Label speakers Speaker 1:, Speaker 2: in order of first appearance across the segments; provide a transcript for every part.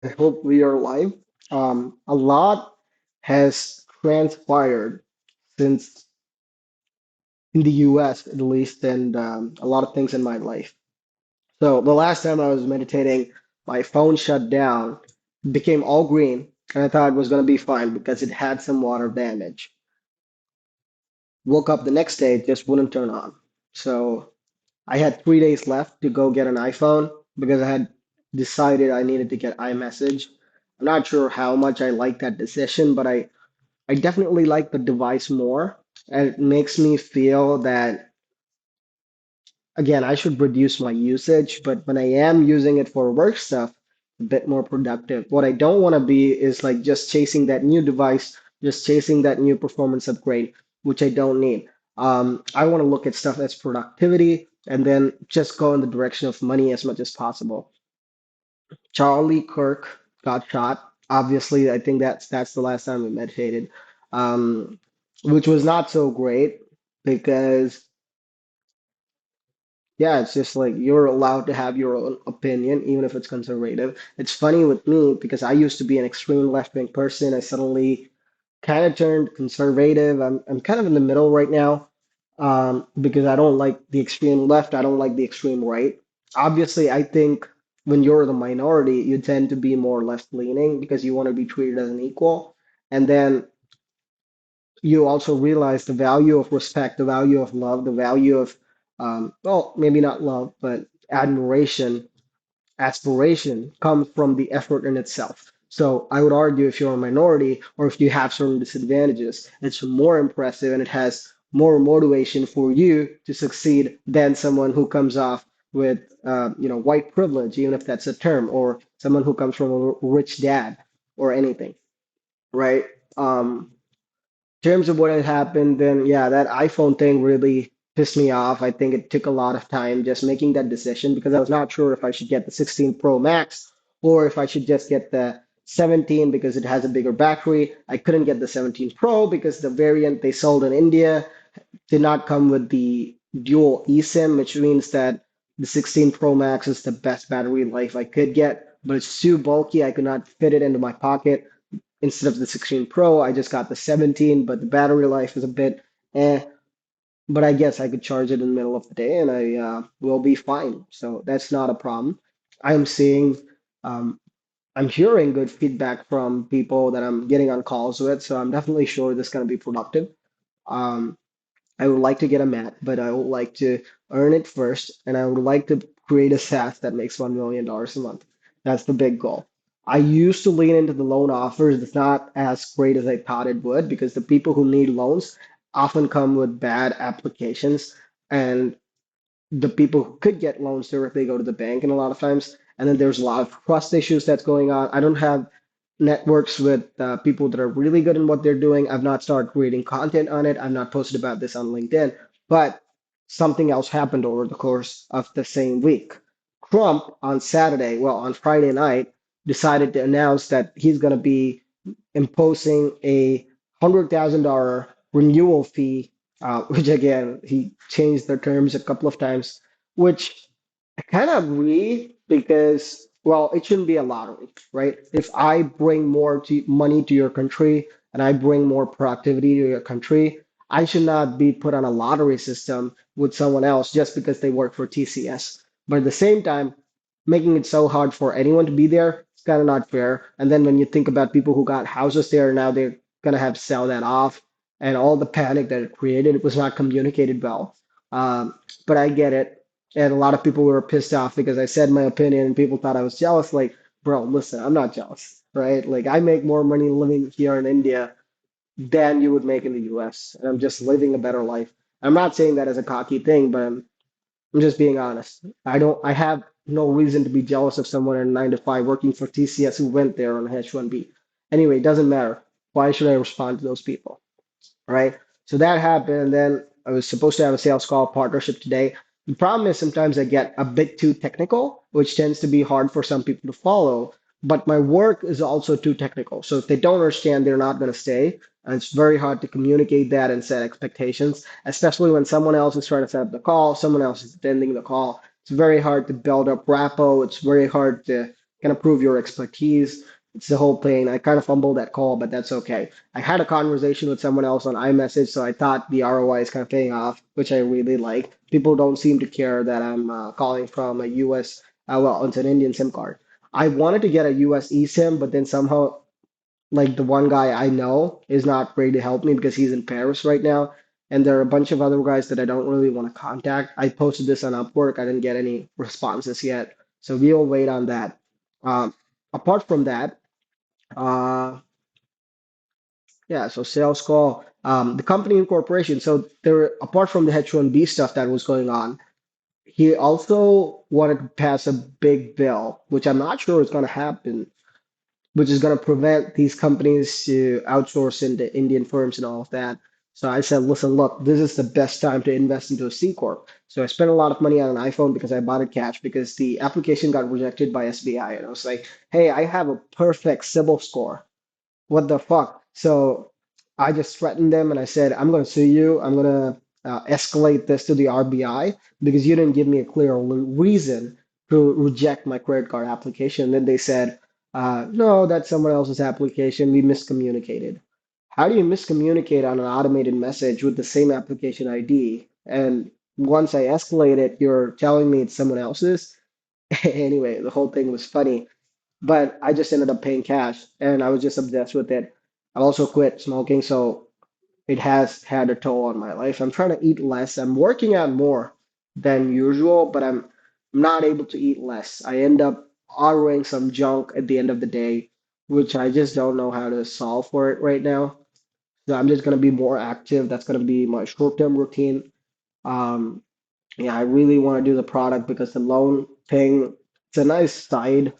Speaker 1: I hope we are live. A lot has transpired since in the US, at least, and a lot of things in my life. So the last time I was meditating, my phone shut down, became all green, and I thought it was going to be fine because it had some water damage. Woke up the next day, it just wouldn't turn on. So I had 3 days left to go get an iPhone because I had decided I needed to get iMessage. I'm not sure how much I like that decision, but I definitely like the device more. And it makes me feel that, again, I should reduce my usage, but when I am using it for work stuff, a bit more productive. What I don't want to be is like just chasing that new device, just chasing that new performance upgrade, which I don't need. I want to look at stuff as productivity and then just go in the direction of money as much as possible. Charlie Kirk got shot. Obviously, I think that's the last time we meditated, um, which was not so great because yeah, it's just like you're allowed to have your own opinion, even if it's conservative. It's funny with me because I used to be an extreme left-wing person. I suddenly kind of turned conservative. I'm kind of in the middle right now, because I don't like the extreme left. I don't like the extreme right. Obviously, I think when you're the minority, you tend to be more left-leaning because you want to be treated as an equal. And then you also realize the value of respect, the value of love, the value of, well, maybe not love, but admiration, aspiration comes from the effort in itself. So I would argue if you're a minority or if you have certain disadvantages, it's more impressive and it has more motivation for you to succeed than someone who comes off with, white privilege, even if that's a term, or someone who comes from a rich dad or anything, right? Terms of what had happened, then yeah, that iPhone thing really pissed me off. I think it took a lot of time just making that decision because I was not sure if I should get the 16 Pro Max or if I should just get the 17 because it has a bigger battery. I couldn't get the 17 Pro because the variant they sold in India did not come with the dual eSIM, which means that the 16 Pro Max is the best battery life I could get, but it's too bulky. I could not fit it into my pocket. Instead of the 16 Pro, I just got the 17, but the battery life is a bit eh. But I guess I could charge it in the middle of the day and I will be fine. So that's not a problem. I'm seeing, um, I'm hearing good feedback from people that I'm getting on calls with. So I'm definitely sure this is going to be productive. Um, I would like to get a mat, but I would like to earn it first, and I would like to create a SaaS that makes $1 million a month. That's the big goal. I used to lean into the loan offers. It's not as great as I thought it would because the people who need loans often come with bad applications, and the people who could get loans directly go to the bank, and a lot of times, and then there's a lot of trust issues that's going on. I don't have networks with people that are really good in what they're doing. I've not started creating content on it. I've not posted about this on LinkedIn, but something else happened over the course of the same week. Trump on Saturday, well, on Friday night, decided to announce that he's going to be imposing a $100,000 renewal fee, which again, he changed the terms a couple of times, which I kind of agree because, well, it shouldn't be a lottery, right? If I bring more money to your country and I bring more productivity to your country, I should not be put on a lottery system with someone else just because they work for TCS. But at the same time, making it so hard for anyone to be there, it's kind of not fair. And then when you think about people who got houses there, now they're gonna have to sell that off, and all the panic that it created, it was not communicated well. But I get it, and a lot of people were pissed off because I said my opinion, and people thought I was jealous. Like, bro, listen, I'm not jealous, right? Like, I make more money living here in India than you would make in the US, and I'm just living a better life. I'm not saying that as a cocky thing, but I'm just being honest. I have no reason to be jealous of someone in 9 to 5 working for TCS who went there on a H1B. Anyway, it doesn't matter. Why should I respond to those people? Right? So that happened, and then I was supposed to have a sales call partnership today. The problem is sometimes I get a bit too technical, which tends to be hard for some people to follow. But my work is also too technical. So if they don't understand, they're not going to stay. And it's very hard to communicate that and set expectations, especially when someone else is trying to set up the call, someone else is attending the call. It's very hard to build up rapport. It's very hard to kind of prove your expertise. It's the whole thing. I kind of fumbled that call, but that's okay. I had a conversation with someone else on iMessage, so I thought the ROI is kind of paying off, which I really like. People don't seem to care that I'm calling from a US, well, it's an Indian SIM card. I wanted to get a US eSIM, but then somehow like the one guy I know is not ready to help me because he's in Paris right now. And there are a bunch of other guys that I don't really want to contact. I posted this on Upwork. I didn't get any responses yet. So we'll wait on that. Um, apart from that, uh, yeah, so sales call, the company incorporation. So there, apart from the H1B stuff that was going on, he also wanted to pass a big bill, which I'm not sure is going to happen, which is going to prevent these companies to outsource into Indian firms and all of that. So I said, listen, look, this is the best time to invest into a C Corp. So I spent a lot of money on an iPhone because I bought it cash because the application got rejected by SBI. And I was like, hey, I have a perfect CIBIL score. What the fuck? So I just threatened them and I said, I'm going to sue you. I'm going to escalate this to the RBI because you didn't give me a clear reason to reject my credit card application. And then they said, no, that's someone else's application. We miscommunicated. How do you miscommunicate on an automated message with the same application ID? And once I escalate it, you're telling me it's someone else's. Anyway, the whole thing was funny, but I just ended up paying cash and I was just obsessed with it. I also quit smoking, so it has had a toll on my life. I'm trying to eat less. I'm working out more than usual, but I'm not able to eat less. I end up ordering some junk at the end of the day, which I just don't know how to solve for it right now. So I'm just going to be more active. That's going to be my short-term routine. Um, yeah, I really want to do the product because the loan thing, it's a nice side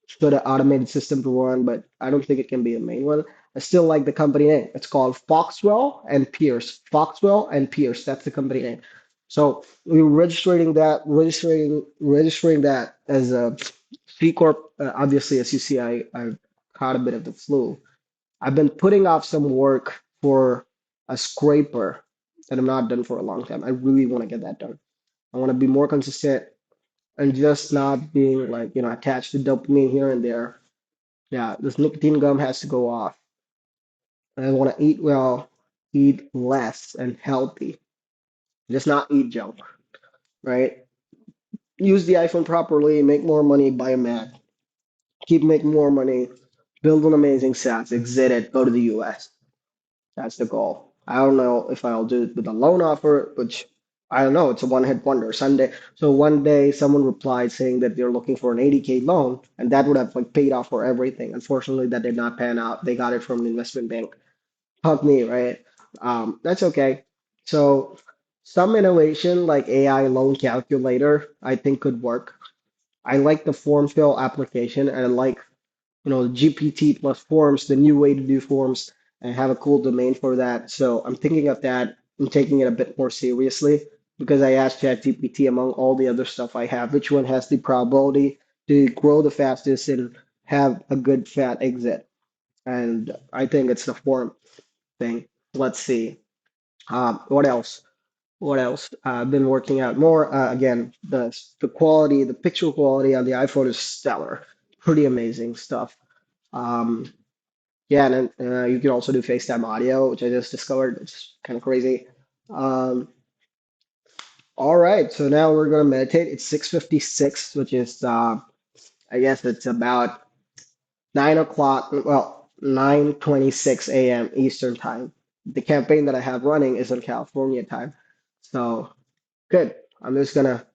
Speaker 1: sort of automated system to run, but I don't think it can be the main one. I still like the company name. It's called Foxwell and Pierce. Foxwell and Pierce. That's the company name. So we're registering that as a C corp. Obviously, as you see, I caught a bit of the flu. I've been putting off some work for a scraper that I'm not done for a long time. I really want to get that done. I want to be more consistent and just not being like, attached to dopamine here and there. Yeah, this nicotine gum has to go off. I want to eat well, eat less, and healthy. Just not eat junk, right? Use the iPhone properly, make more money, buy a Mac, keep making more money, build an amazing SaaS, exit it, go to the US. That's the goal. I don't know if I'll do it with a loan offer, which I don't know. It's a one-hit wonder. Sunday, so one day someone replied saying that they're looking for an 80K loan, and that would have like paid off for everything. Unfortunately, that did not pan out. They got it from an investment bank. Fuck me, right? That's okay. So some innovation like AI loan calculator, I think could work. I like the form fill application, and I like GPT plus forms, the new way to do forms, and have a cool domain for that. So I'm thinking of that and taking it a bit more seriously because I asked ChatGPT among all the other stuff I have, which one has the probability to grow the fastest and have a good fat exit. And I think it's the form thing. Let's see. What else? What else? I've been working out more. Again, the quality, the picture quality on the iPhone is stellar. Pretty amazing stuff. Um, yeah, and then you can also do FaceTime audio, which I just discovered. It's kind of crazy. Um, all right, so now we're gonna meditate. It's 6:56, which is I guess it's about 9 o'clock. Well, 9:26 a.m. Eastern time. The campaign that I have running is in California time, so good. I'm just gonna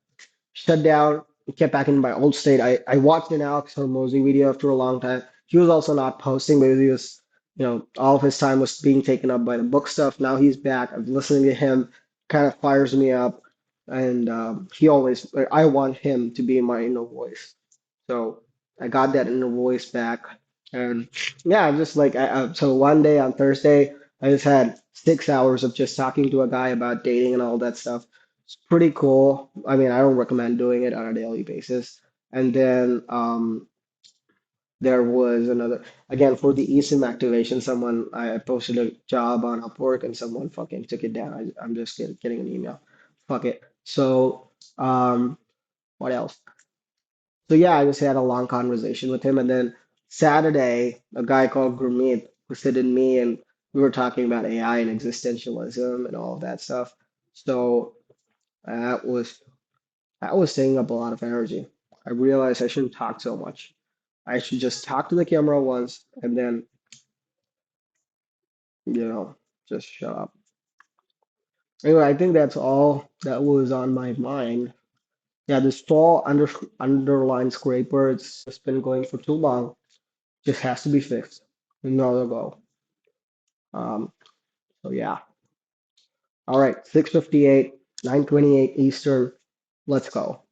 Speaker 1: shut down, get back in my old state. I watched an Alex Hormozy video after a long time. He was also not posting, but he was, all of his time was being taken up by the book stuff. Now he's back. I'm listening to him, kind of fires me up. And I want him to be my inner voice. So I got that inner voice back. And yeah, I'm just like, so one day on Thursday, I just had 6 hours of just talking to a guy about dating and all that stuff. It's pretty cool. I mean, I don't recommend doing it on a daily basis. And then there was another, again, for the eSIM activation, someone, I posted a job on Upwork and someone fucking took it down. I'm just getting an email. Fuck it. So, what else? So yeah, I just had a long conversation with him, and then Saturday, a guy called Gurmeet visited me, and we were talking about AI and existentialism and all of that stuff. So that was taking up a lot of energy. I realized I shouldn't talk so much. I should just talk to the camera once and then, you know, just shut up. Anyway, I think that's all that was on my mind. Yeah, this tall underline scraper, it's just been going for too long. Just has to be fixed. Another go. Um, so yeah. All right, 6:58, 9:28 Eastern. Let's go.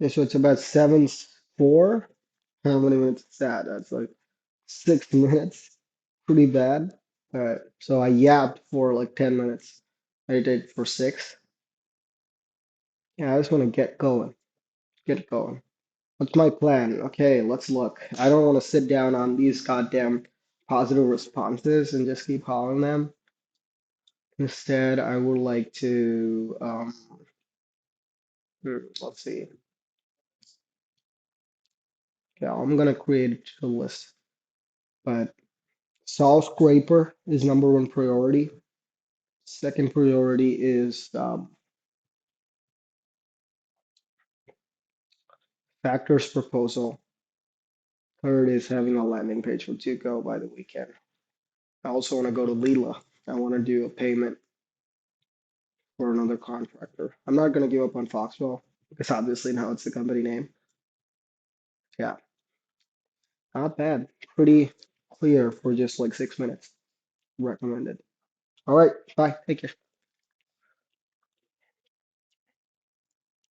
Speaker 1: Okay, so it's about 7:04. How many minutes is that? That's like 6 minutes. Pretty bad. All right. So I yapped for like 10 minutes. I did for six. Yeah, I just want to get going. Get going. What's my plan? Okay, let's look. I don't want to sit down on these goddamn positive responses and just keep calling them. Instead, I would like to, let's see. Okay, I'm gonna create a list, but solve scraper is number one priority. Second priority is factors proposal. Third is having a landing page for to go by the weekend. I also want to go to Lila. I want to do a payment for another contractor. I'm not going to give up on Foxwell because obviously now it's the company name. Yeah, not bad. Pretty clear for just like 6 minutes. Recommended. All right, bye. Take care.